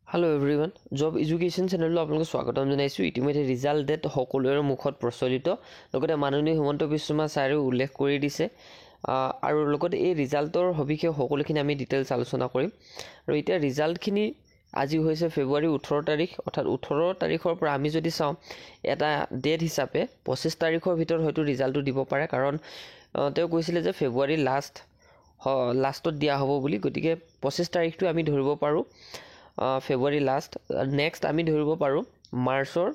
Hello everyone, Job Education Channel আপোনালোকক স্বাগতম জনাইছো। ইতিমধ্যে ৰিজাল্ট ডেট সকলোৰে মুখত প্ৰচলিত, লগতে মাননীয় হিমন্ত বিশ্ব শৰ্মা ছাৰেও উল্লেখ কৰি দিছে আৰু লগতে এই ৰিজাল্টৰ সবিশেষ সকলোখিনি আমি ডিটেইলছ আলোচনা কৰিম। আৰু এতিয়া ৰিজাল্টখিনি আজি হৈছে ফেব্ৰুৱাৰী 18 তাৰিখ, অৰ্থাৎ 18 তাৰিখৰ পৰা আমি যদি চাওঁ এটা ডেট হিচাপে 25 তাৰিখৰ ভিতৰত হয়তো ৰিজাল্টটো দিব পাৰে, কাৰণ তেওঁ কৈছিলে যে ফেব্ৰুৱাৰী লাষ্টত দিয়া হ'ব বুলি। গতিকে 25 তাৰিখটো আমি ধৰিব পাৰোঁ ফেব্ৰুৱাৰী লাষ্ট, নেক্সট আমি ধৰিব পাৰোঁ মাৰ্চৰ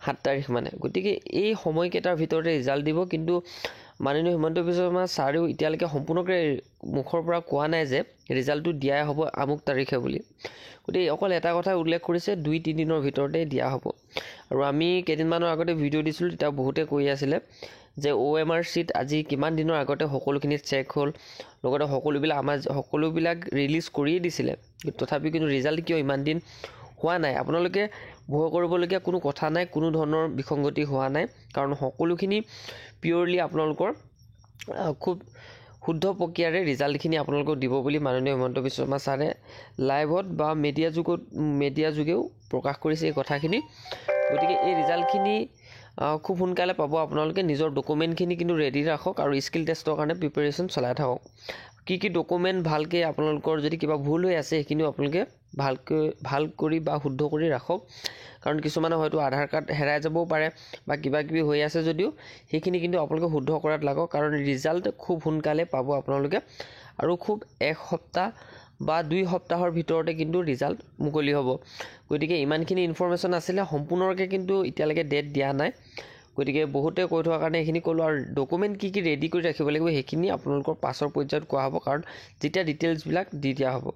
7 তাৰিখ মানে। গতিকে এই সময়কেইটাৰ ভিতৰতে ৰিজাল্ট দিব, কিন্তু মাননীয় হিমন্ত বিশ্ব শৰ্মা ছাৰেও এতিয়ালৈকে সম্পূৰ্ণকৈ মুখৰ পৰা কোৱা নাই যে ৰিজাল্টটো দিয়াই হ'ব আমুক তাৰিখে বুলি। গতিকে অকল এটা কথা উল্লেখ কৰিছে 2-3 দিনৰ ভিতৰতে দিয়া হ'ব। আৰু আমি কেইদিনমানৰ আগতে ভিডিঅ' দিছিলোঁ, তেতিয়া বহুতে কৈ আছিলে যে OMR চিট আজি কিমান দিনৰ আগতে সকলোখিনি চেক হ'ল, লগতে সকলোবিলাক ৰিলিজ কৰিয়ে দিছিলে, তথাপি কিন্তু ৰিজাল্ট কিয় ইমান দিন হোৱা নাই। আপোনালোকে ভয় কৰিবলগীয়া কোনো কথা নাই, কোনো ধৰণৰ বিসংগতি হোৱা নাই, কাৰণ সকলোখিনি পিয়ৰলি আপোনালোকৰ খুব শুদ্ধ প্ৰক্ৰিয়াৰে ৰিজাল্টখিনি আপোনালোকক দিব বুলি মাননীয় হিমন্ত বিশ্ব শৰ্মা ছাৰে লাইভত বা মিডিয়া যোগেও প্ৰকাশ কৰিছে এই কথাখিনি। গতিকে এই ৰিজাল্টখিনি খুব সোনকালে পাব। আপোনালোকে নিজৰ ডকুমেণ্টখিনি কিন্তু ৰেডি ৰাখক আৰু স্কিল টেষ্টৰ কাৰণে প্ৰিপেৰেশ্যন চলাই থাকক। কি ডকুমেণ্ট ভালকৈ আপোনালোকৰ যদি কিবা ভুল হৈ আছে সেইখিনিও আপোনালোকে ভাল কৰি বা শুদ্ধ কৰি ৰাখক, কাৰণ কিছুমানে হয়তো আধাৰ কাৰ্ড হেৰাই যাবও পাৰে বা কিবাকিবি হৈ আছে যদিও সেইখিনি কিন্তু আপোনালোকে শুদ্ধ কৰাত লাগক, কাৰণ ৰিজাল্ট খুব সোনকালে পাব আপোনালোকে। আৰু খুব 1 সপ্তাহ বা 2 সপ্তাহৰ ভিতৰতে কিন্তু ৰিজাল্ট মুকলি হ'ব। গতিকে ইমানখিনি ইনফৰমেশ্যন আছিলে, সম্পূৰ্ণকৈ কিন্তু এতিয়ালৈকে ডেট দিয়া নাই। গতিকে বহুতে কৈ থোৱাৰ কাৰণে এইখিনি ক'লোঁ। আৰু ডকুমেণ্ট কি ৰেডি কৰি ৰাখিব লাগিব সেইখিনি আপোনালোকৰ পাছৰ পৰ্যায়ত কোৱা হ'ব, কাৰণ যেতিয়া ডিটেইলছবিলাক দি দিয়া হ'ব।